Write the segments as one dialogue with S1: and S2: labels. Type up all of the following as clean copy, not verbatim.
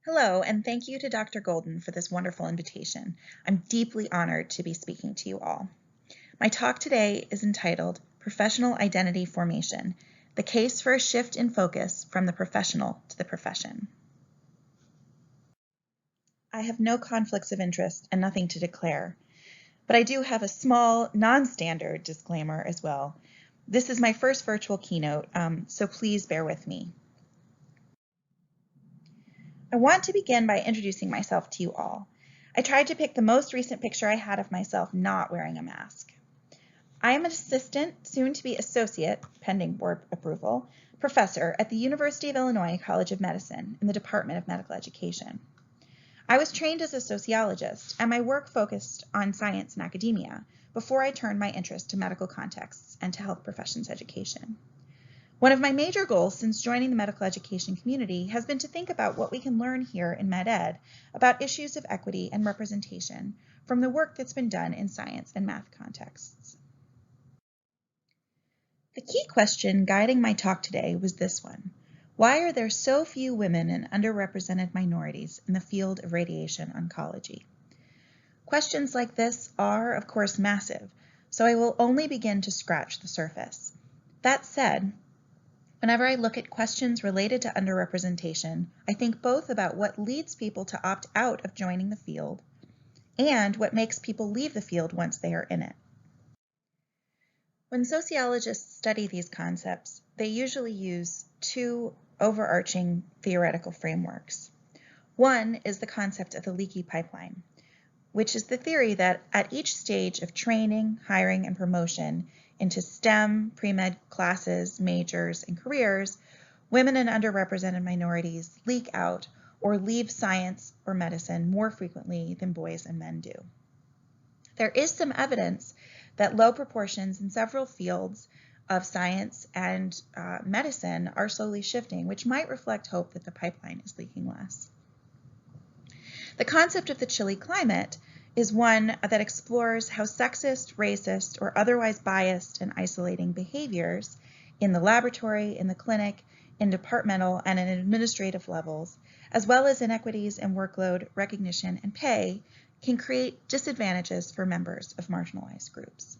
S1: Hello, and thank you to Dr. Golden for this wonderful invitation. I'm deeply honored to be speaking to you all. My talk today is entitled Professional Identity Formation, the Case for a Shift in Focus from the Professional to the Profession. I have no conflicts of interest and nothing to declare, but I do have a small, non-standard disclaimer as well. This is my first virtual keynote, so please bear with me. I want to begin by introducing myself to you all. I tried to pick the most recent picture I had of myself not wearing a mask. I am an assistant, soon to be associate, pending board approval, professor at the University of Illinois College of Medicine in the Department of Medical Education. I was trained as a sociologist, and my work focused on science and academia before I turned my interest to medical contexts and to health professions education. One of my major goals since joining the medical education community has been to think about what we can learn here in MedEd about issues of equity and representation from the work that's been done in science and math contexts. The key question guiding my talk today was this one: why are there so few women and underrepresented minorities in the field of radiation oncology? Questions like this are, of course, massive, so I will only begin to scratch the surface. That said, whenever I look at questions related to underrepresentation, I think both about what leads people to opt out of joining the field and what makes people leave the field once they are in it. When sociologists study these concepts, they usually use two overarching theoretical frameworks. One is the concept of the leaky pipeline, which is the theory that at each stage of training, hiring, and promotion into STEM, pre-med classes, majors, and careers, women and underrepresented minorities leak out or leave science or medicine more frequently than boys and men do. There is some evidence that low proportions in several fields of science and medicine are slowly shifting, which might reflect hope that the pipeline is leaking less. The concept of the chilly climate is one that explores how sexist, racist, or otherwise biased and isolating behaviors in the laboratory, in the clinic, in departmental and in administrative levels, as well as inequities in workload, recognition, and pay, can create disadvantages for members of marginalized groups.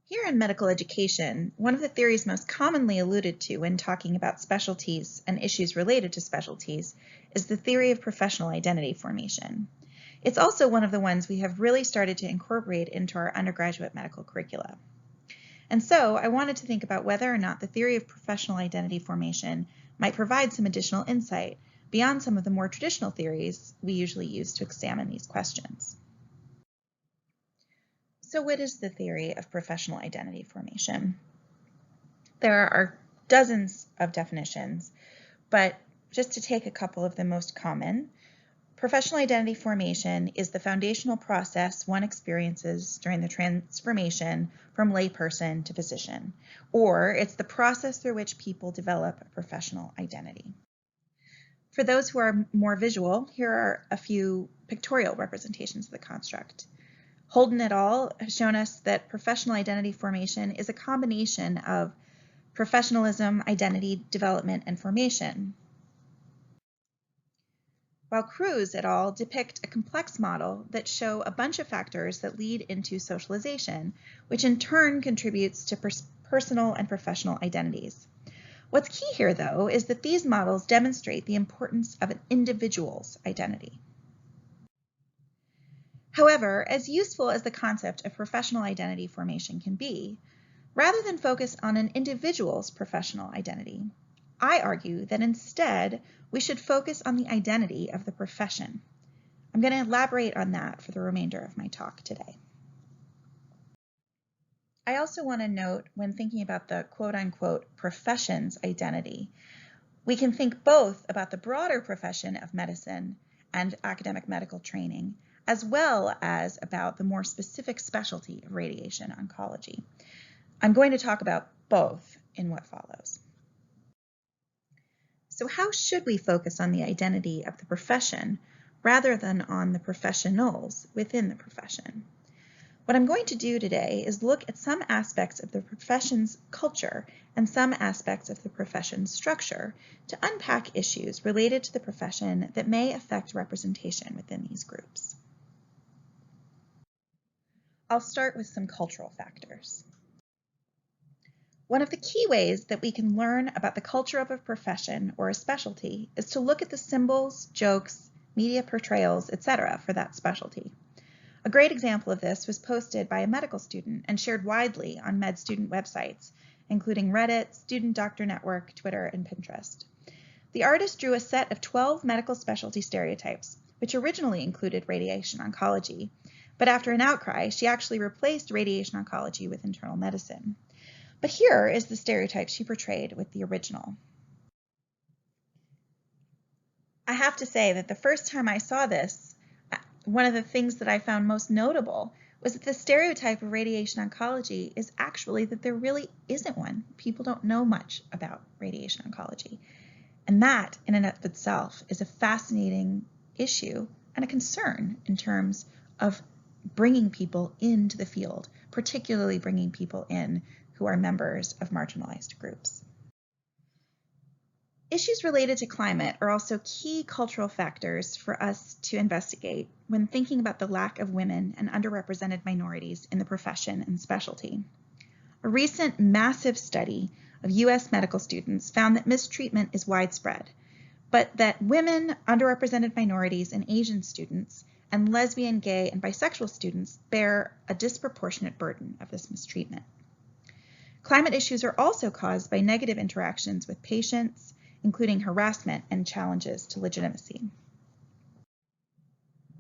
S1: Here in medical education, one of the theories most commonly alluded to when talking about specialties and issues related to specialties is the theory of professional identity formation. It's also one of the ones we have really started to incorporate into our undergraduate medical curricula. And so I wanted to think about whether or not the theory of professional identity formation might provide some additional insight beyond some of the more traditional theories we usually use to examine these questions. So what is the theory of professional identity formation? There are dozens of definitions, but just to take a couple of the most common, professional identity formation is the foundational process one experiences during the transformation from layperson to physician, or it's the process through which people develop a professional identity. For those who are more visual, here are a few pictorial representations of the construct. Holden et al. Has shown us that professional identity formation is a combination of professionalism, identity, development, and formation, while Cruz et al. Depict a complex model that show a bunch of factors that lead into socialization, which in turn contributes to personal and professional identities. What's key here, though, is that these models demonstrate the importance of an individual's identity. However, as useful as the concept of professional identity formation can be, rather than focus on an individual's professional identity, I argue that instead we should focus on the identity of the profession. I'm going to elaborate on that for the remainder of my talk today. I also want to note, when thinking about the quote-unquote profession's identity, we can think both about the broader profession of medicine and academic medical training, as well as about the more specific specialty of radiation oncology. I'm going to talk about both in what follows. So how should we focus on the identity of the profession rather than on the professionals within the profession? What I'm going to do today is look at some aspects of the profession's culture and some aspects of the profession's structure to unpack issues related to the profession that may affect representation within these groups. I'll start with some cultural factors. One of the key ways that we can learn about the culture of a profession or a specialty is to look at the symbols, jokes, media portrayals, etc. for that specialty. A great example of this was posted by a medical student and shared widely on med student websites, including Reddit, Student Doctor Network, Twitter, and Pinterest. The artist drew a set of 12 medical specialty stereotypes, which originally included radiation oncology, but after an outcry, she actually replaced radiation oncology with internal medicine. But here is the stereotype she portrayed with the original. I have to say that the first time I saw this, one of the things that I found most notable was that the stereotype of radiation oncology is actually that there really isn't one. People don't know much about radiation oncology. And that, in and of itself, is a fascinating issue and a concern in terms of bringing people into the field, particularly bringing people in who are members of marginalized groups. Issues related to climate are also key cultural factors for us to investigate when thinking about the lack of women and underrepresented minorities in the profession and specialty. A recent massive study of U.S. medical students found that mistreatment is widespread, but that women, underrepresented minorities, and Asian students, and lesbian, gay, and bisexual students bear a disproportionate burden of this mistreatment. Climate issues are also caused by negative interactions with patients, including harassment and challenges to legitimacy.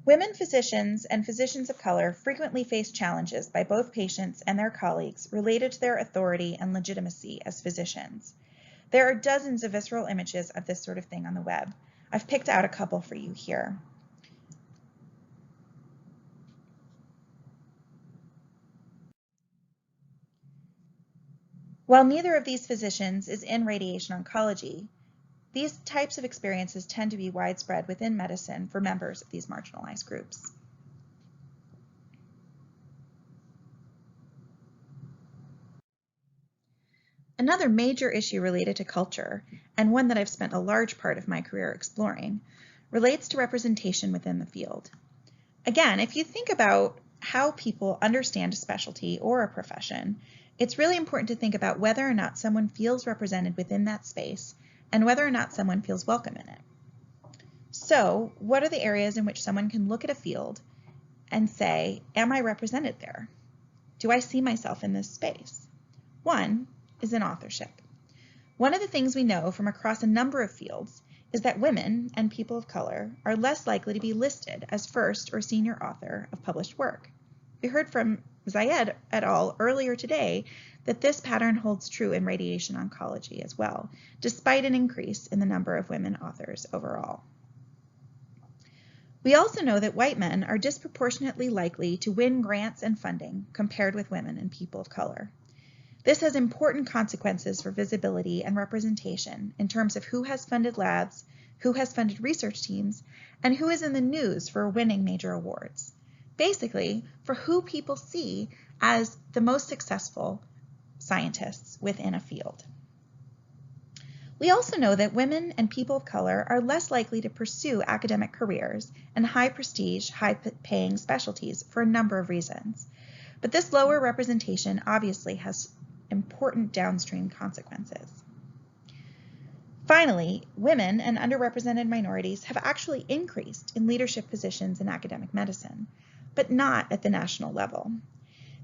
S1: Women physicians and physicians of color frequently face challenges by both patients and their colleagues related to their authority and legitimacy as physicians. There are dozens of visceral images of this sort of thing on the web. I've picked out a couple for you here. While neither of these physicians is in radiation oncology, these types of experiences tend to be widespread within medicine for members of these marginalized groups. Another major issue related to culture, and one that I've spent a large part of my career exploring, relates to representation within the field. Again, if you think about how people understand a specialty or a profession, it's really important to think about whether or not someone feels represented within that space and whether or not someone feels welcome in it. So, what are the areas in which someone can look at a field and say, am I represented there? Do I see myself in this space? One is in authorship. One of the things we know from across a number of fields is that women and people of color are less likely to be listed as first or senior author of published work. We heard from Zayed et al. Earlier today that this pattern holds true in radiation oncology as well, despite an increase in the number of women authors overall. We also know that white men are disproportionately likely to win grants and funding compared with women and people of color. This has important consequences for visibility and representation in terms of who has funded labs, who has funded research teams, and who is in the news for winning major awards. Basically, for who people see as the most successful scientists within a field. We also know that women and people of color are less likely to pursue academic careers and high prestige, high paying specialties for a number of reasons. But this lower representation obviously has important downstream consequences. Finally, women and underrepresented minorities have actually increased in leadership positions in academic medicine, but not at the national level.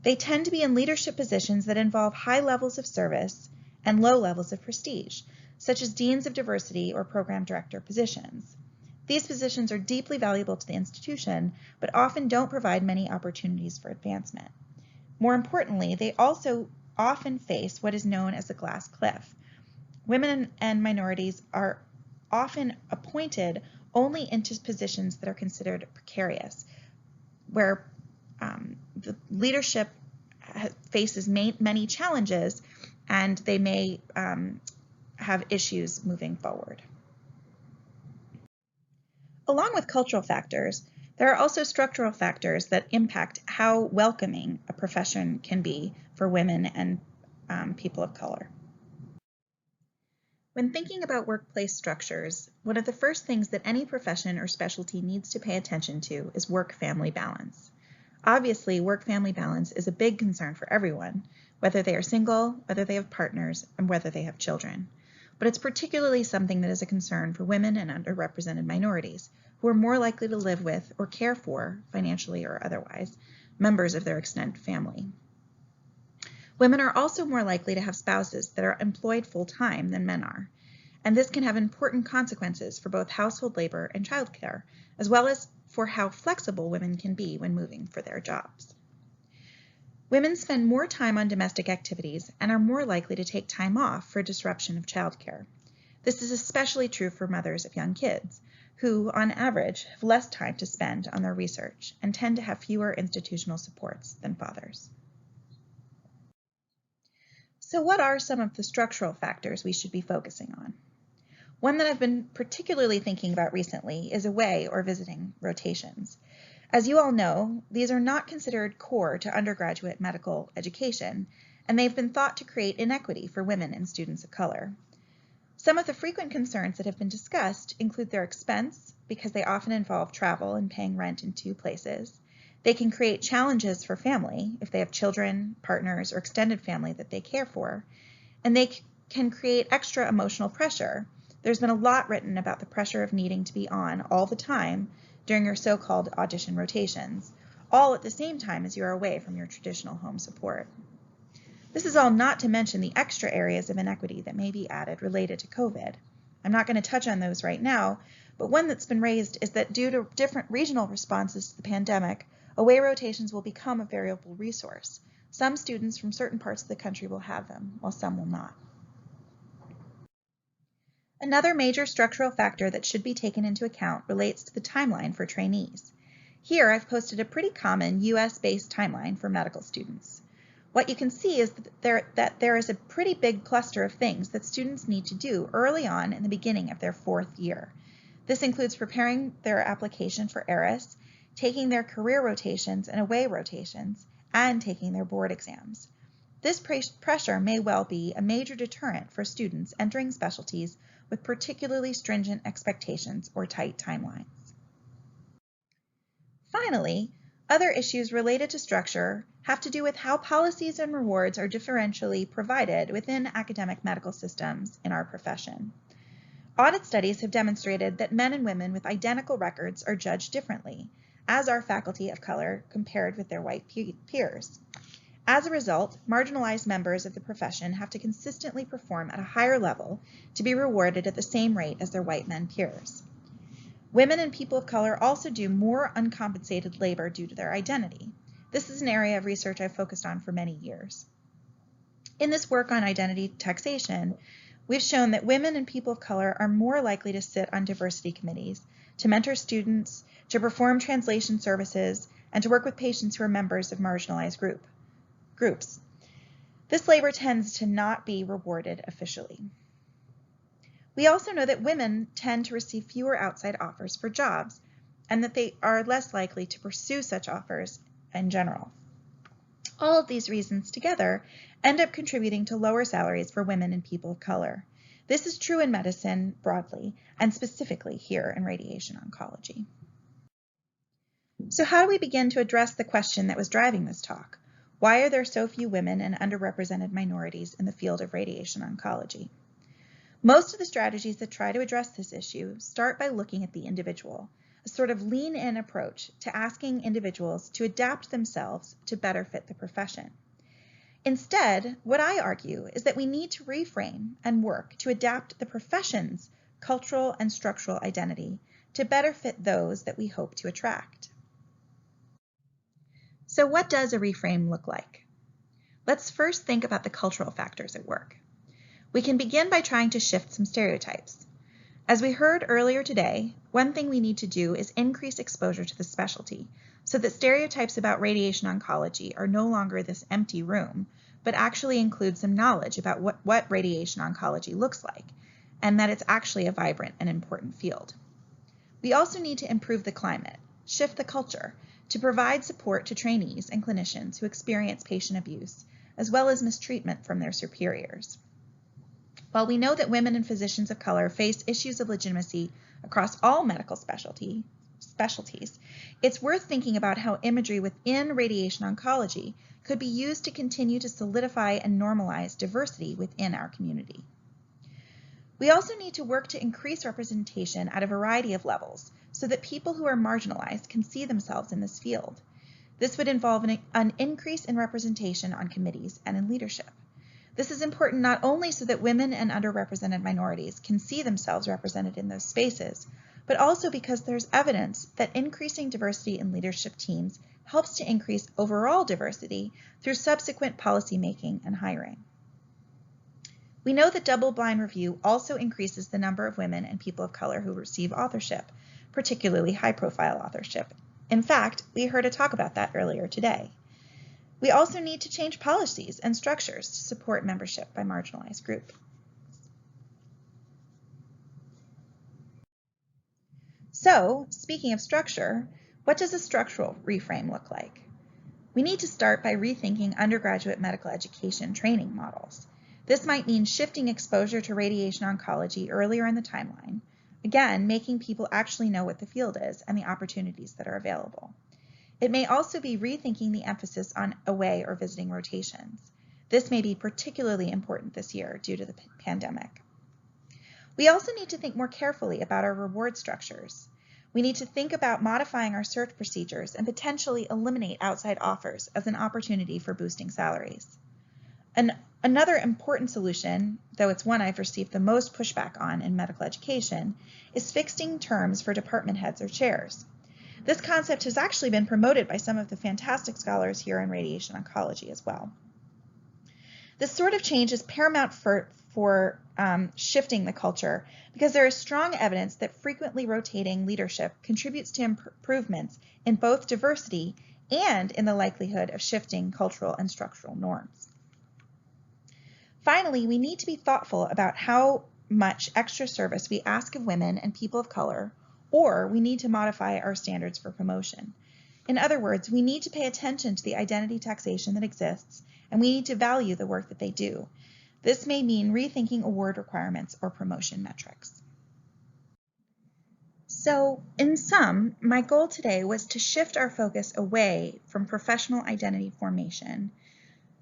S1: They tend to be in leadership positions that involve high levels of service and low levels of prestige, such as deans of diversity or program director positions. These positions are deeply valuable to the institution, but often don't provide many opportunities for advancement. More importantly, they also often face what is known as the glass cliff. Women and minorities are often appointed only into positions that are considered precarious, where the leadership faces many challenges and they may have issues moving forward. Along with cultural factors, There are also structural factors that impact how welcoming a profession can be for women and people of color. When thinking about workplace structures, one of the first things that any profession or specialty needs to pay attention to is work-family balance. Obviously, work-family balance is a big concern for everyone, whether they are single, whether they have partners, and whether they have children. But it's particularly something that is a concern for women and underrepresented minorities, who are more likely to live with or care for, financially or otherwise, members of their extended family. Women are also more likely to have spouses that are employed full-time than men are, and this can have important consequences for both household labor and childcare, as well as for how flexible women can be when moving for their jobs. Women spend more time on domestic activities and are more likely to take time off for disruption of childcare. This is especially true for mothers of young kids, who, on average, have less time to spend on their research and tend to have fewer institutional supports than fathers. So what are some of the structural factors we should be focusing on? One that I've been particularly thinking about recently is away or visiting rotations. As you all know, these are not considered core to undergraduate medical education, and they've been thought to create inequity for women and students of color. Some of the frequent concerns that have been discussed include their expense, because they often involve travel and paying rent in two places. They can create challenges for family if they have children, partners, or extended family that they care for, and they can create extra emotional pressure. There's been a lot written about the pressure of needing to be on all the time during your so-called audition rotations, all at the same time as you're away from your traditional home support. This is all not to mention the extra areas of inequity that may be added related to COVID. I'm not going to touch on those right now, but one that's been raised is that due to different regional responses to the pandemic, away rotations will become a variable resource. Some students from certain parts of the country will have them, while some will not. Another major structural factor that should be taken into account relates to the timeline for trainees. Here I've posted a pretty common US-based timeline for medical students. What you can see is that there is a pretty big cluster of things that students need to do early on in the beginning of their fourth year. This includes preparing their application for ERAS, taking their career rotations and away rotations, and taking their board exams. This pressure may well be a major deterrent for students entering specialties with particularly stringent expectations or tight timelines. Finally, other issues related to structure have to do with how policies and rewards are differentially provided within academic medical systems in our profession. Audit studies have demonstrated that men and women with identical records are judged differently, as are faculty of color compared with their white peers. As a result, marginalized members of the profession have to consistently perform at a higher level to be rewarded at the same rate as their white men peers. Women and people of color also do more uncompensated labor due to their identity. This is an area of research I've focused on for many years. In this work on identity taxation, we've shown that women and people of color are more likely to sit on diversity committees, to mentor students, to perform translation services, and to work with patients who are members of marginalized groups. This labor tends to not be rewarded officially. We also know that women tend to receive fewer outside offers for jobs, and that they are less likely to pursue such offers in general. All of these reasons together end up contributing to lower salaries for women and people of color. This is true in medicine broadly, and specifically here in radiation oncology. So how do we begin to address the question that was driving this talk? Why are there so few women and underrepresented minorities in the field of radiation oncology? Most of the strategies that try to address this issue start by looking at the individual, a sort of lean-in approach to asking individuals to adapt themselves to better fit the profession. Instead, what I argue is that we need to reframe and work to adapt the profession's cultural and structural identity to better fit those that we hope to attract. So what does a reframe look like? Let's first think about the cultural factors at work. We can begin by trying to shift some stereotypes. As we heard earlier today, one thing we need to do is increase exposure to the specialty so that stereotypes about radiation oncology are no longer this empty room, but actually include some knowledge about what radiation oncology looks like, and that it's actually a vibrant and important field. We also need to improve the climate, shift the culture to provide support to trainees and clinicians who experience patient abuse, as well as mistreatment from their superiors. While we know that women and physicians of color face issues of legitimacy across all medical specialties, it's worth thinking about how imagery within radiation oncology could be used to continue to solidify and normalize diversity within our community. We also need to work to increase representation at a variety of levels so that people who are marginalized can see themselves in this field. This would involve an increase in representation on committees and in leadership. This is important not only so that women and underrepresented minorities can see themselves represented in those spaces, but also because there's evidence that increasing diversity in leadership teams helps to increase overall diversity through subsequent policymaking and hiring. We know that double-blind review also increases the number of women and people of color who receive authorship, particularly high-profile authorship. In fact, we heard a talk about that earlier today. We also need to change policies and structures to support membership by marginalized groups. So, speaking of structure, what does a structural reframe look like? We need to start by rethinking undergraduate medical education training models. This might mean shifting exposure to radiation oncology earlier in the timeline, again, making people actually know what the field is and the opportunities that are available. It may also be rethinking the emphasis on away or visiting rotations. This may be particularly important this year due to the pandemic. We also need to think more carefully about our reward structures. We need to think about modifying our search procedures and potentially eliminate outside offers as an opportunity for boosting salaries. Another important solution, though it's one I've received the most pushback on in medical education, is fixing terms for department heads or chairs. This concept has actually been promoted by some of the fantastic scholars here in radiation oncology as well. This sort of change is paramount for shifting the culture because there is strong evidence that frequently rotating leadership contributes to improvements in both diversity and in the likelihood of shifting cultural and structural norms. Finally, we need to be thoughtful about how much extra service we ask of women and people of color, or we need to modify our standards for promotion. In other words, we need to pay attention to the identity taxation that exists, and we need to value the work that they do. This may mean rethinking award requirements or promotion metrics. So, in sum, my goal today was to shift our focus away from professional identity formation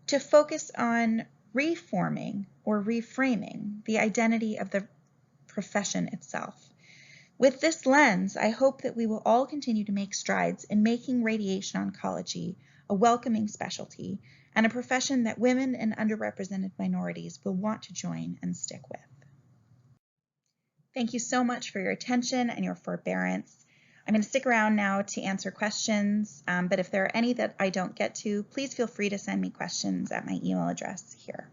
S1: to focus on reforming or reframing the identity of the profession itself. With this lens, I hope that we will all continue to make strides in making radiation oncology a welcoming specialty and a profession that women and underrepresented minorities will want to join and stick with. Thank you so much for your attention and your forbearance. I'm going to stick around now to answer questions, but if there are any that I don't get to, please feel free to send me questions at my email address here.